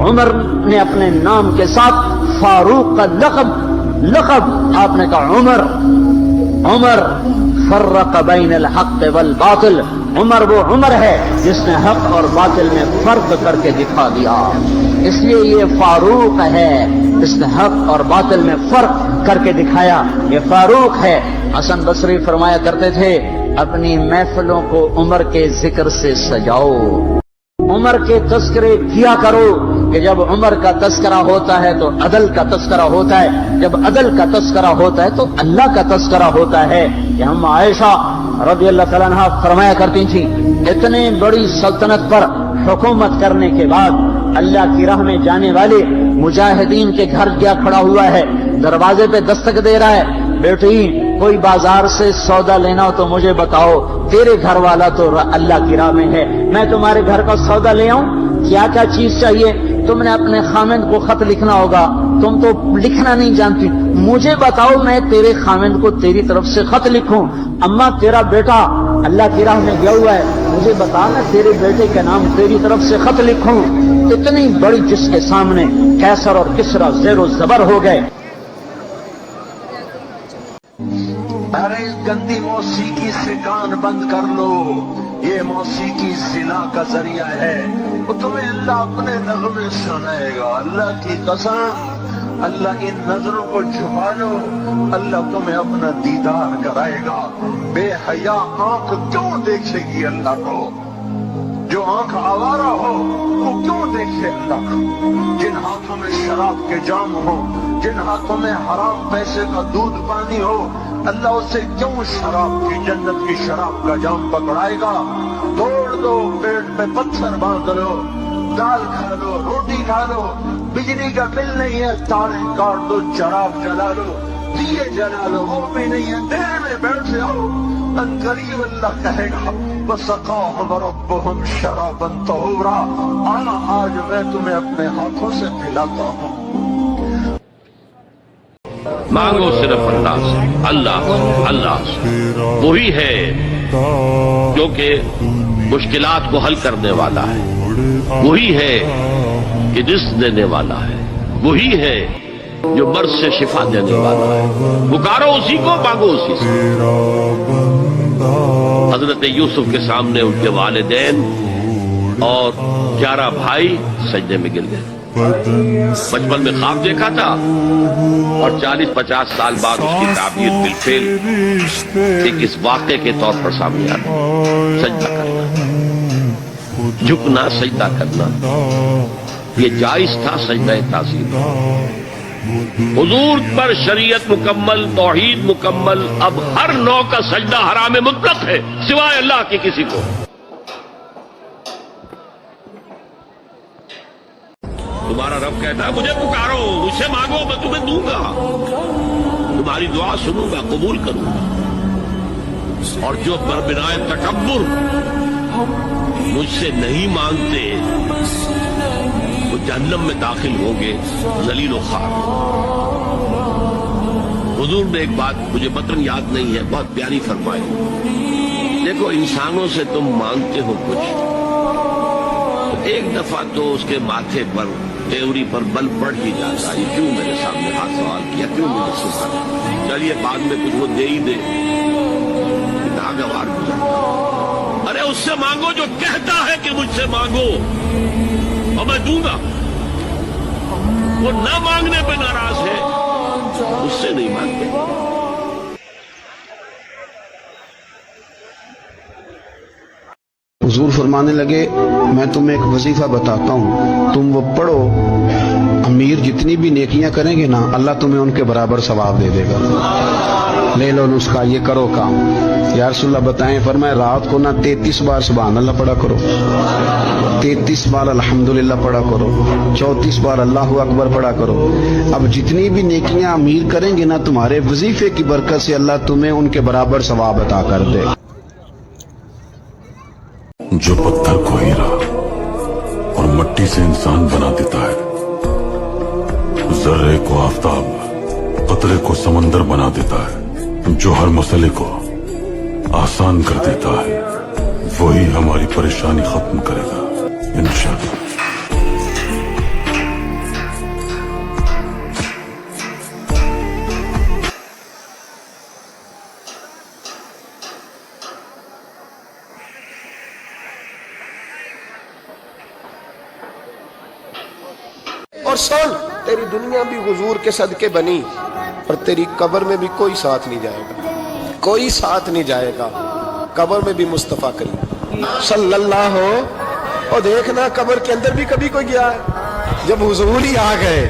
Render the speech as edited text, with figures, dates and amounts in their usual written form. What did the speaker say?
عمر نے اپنے نام کے ساتھ فاروق کا لقب آپ نے کہا عمر فرق بین الحق والباطل، عمر وہ عمر ہے جس نے حق اور باطل میں فرق کر کے دکھا دیا، اس لیے یہ فاروق ہے، اس نے حق اور باطل میں فرق کر کے دکھایا، یہ فاروق ہے۔ حسن بصری فرمایا کرتے تھے اپنی محفلوں کو عمر کے ذکر سے سجاؤ، عمر کے تذکرے کیا کرو کہ جب عمر کا تذکرہ ہوتا ہے تو عدل کا تذکرہ ہوتا ہے، جب عدل کا تذکرہ ہوتا ہے تو اللہ کا تذکرہ ہوتا ہے۔ کہ ہم عائشہ رضی اللہ تعالیٰ عنہا فرمایا کرتی تھی اتنے بڑی سلطنت پر حکومت کرنے کے بعد اللہ کی راہ میں جانے والے مجاہدین کے گھر کیا کھڑا ہوا ہے، دروازے پہ دستک دے رہا ہے، بیٹی کوئی بازار سے سودا لینا ہو تو مجھے بتاؤ، تیرے گھر والا تو اللہ کی راہ میں ہے، میں تمہارے گھر کا سودا لے آؤں، کیا کیا چیز چاہیے؟ تم نے اپنے خامند کو خط لکھنا ہوگا، تم تو لکھنا نہیں جانتی، مجھے بتاؤ میں تیرے خامند کو تیری طرف سے خط لکھوں۔ اما تیرا بیٹا اللہ کی راہ میں گیا ہوا ہے، مجھے بتا میں تیرے بیٹے کے نام تیری طرف سے خط لکھوں۔ اتنی بڑی جس کے سامنے قیصر اور کسریٰ زیر و زبر ہو گئے۔ ارے گندی موسیقی سے کان بند کر لو، یہ موسیقی زنا کا ذریعہ ہے، وہ تمہیں اللہ اپنے نغمے سنائے گا۔ اللہ کی قسم، اللہ ان نظروں کو چھپا لو، اللہ تمہیں اپنا دیدار کرائے گا۔ بے حیا آنکھ کیوں دیکھے گی اللہ کو؟ جو آنکھ آوارہ ہو وہ کیوں دیکھے اللہ کو؟ جن ہاتھوں میں شراب کے جام ہو، جن ہاتھوں میں حرام پیسے کا دودھ پانی ہو، اللہ اسے کیوں شراب کی جنت کی شراب کا جام پکڑائے گا؟ توڑ دو، پیٹ پہ پتھر باندھ لو، دال کھا لو، روٹی کھا لو، بجلی کا بل نہیں ہے تاریں کاٹ دو، چراغ جلا لو، دیے جلا لو، وہ بھی نہیں ہے، دیر میں بیٹھ جاؤ، ان قریب اللہ کہے گا وَسَقَاهُمْ رَبُّهُمْ شَرَابًا طَهُورًا، آنا آج میں تمہیں اپنے ہاتھوں سے پلاتا ہوں۔ مانگو صرف اللہ سے، اللہ سے، وہی ہے جو کہ مشکلات کو حل کرنے والا ہے، وہی ہے کہ رزق دینے والا ہے، وہی ہے جو مرض سے شفا دینے والا ہے۔ پکارو اسی کو، مانگو اسی سے۔ حضرت یوسف کے سامنے ان کے والدین اور 11 بھائی سجدے میں گر گئے۔ بچپن میں خواب دیکھا تھا اور 40-50 سال بعد اس کی تعبیر بالفعل ایک اس واقعے کے طور پر سامنے آ گئی۔ سجدہ کرنا، جھکنا، سجدہ کرنا، یہ جائز تھا سجدہ تعظیم۔ حضور پر شریعت مکمل، توحید مکمل، اب ہر نوع کا سجدہ حرام مطلق ہے سوائے اللہ کے کسی کو۔ تمہارا رب کہتا ہے مجھے پکارو، مجھ سے مانگو، میں تمہیں دوں گا، تمہاری دعا سنوں گا، قبول کروں گا۔ اور جو بربنائے تکبر مجھ سے نہیں مانگتے وہ جہنم میں داخل ہوں گے ذلیل و خوار۔ حضور نے ایک بات مجھے متن یاد نہیں ہے، بہت پیاری فرمائی، دیکھو انسانوں سے تم مانگتے ہو کچھ، ایک دفعہ تو اس کے ماتھے پر، تیوری پر بل پڑ ہی جاتا ہے، کیوں میرے سامنے ہاتھ سوال کیا، کیوں مجھے سکھا، چلیے بعد میں کچھ وہ دے ہی دے، ناگوار گزرتا۔ ارے اس سے مانگو جو کہتا ہے کہ مجھ سے مانگو اور میں دوں گا، وہ نہ مانگنے پہ ناراض ہے، اس سے نہیں مانگتے۔ حضور فرمانے لگے میں تمہیں ایک وظیفہ بتاتا ہوں، تم وہ پڑھو، امیر جتنی بھی نیکیاں کریں گے نا اللہ تمہیں ان کے برابر ثواب دے دے گا۔ لے لو نسخہ، یہ کرو کام۔ یا رسول اللہ بتائیں، فرمائے رات کو نہ 33 بار سبحان اللہ پڑھا کرو، 33 بار الحمدللہ پڑھا کرو، 34 بار اللہ اکبر پڑھا کرو۔ اب جتنی بھی نیکیاں امیر کریں گے نا تمہارے وظیفے کی برکت سے اللہ تمہیں ان کے برابر ثواب عطا کر دے۔ جو پتھر کو ہیرا اور مٹی سے انسان بنا دیتا ہے، ذرے کو آفتاب، قطرے کو سمندر بنا دیتا ہے، جو ہر مسئلے کو آسان کر دیتا ہے، وہی ہماری پریشانی ختم کرے گا انشاءاللہ۔ اور سن تیری دنیا بھی حضور کے صدقے بنی اور تیری قبر میں بھی کوئی ساتھ نہیں جائے گا، کوئی ساتھ نہیں جائے گا، قبر میں بھی مصطفیٰ کریم صلی اللہ ہو۔ اور دیکھنا قبر کے اندر بھی کبھی کوئی گیا ہے، جب حضور ہی آ گئے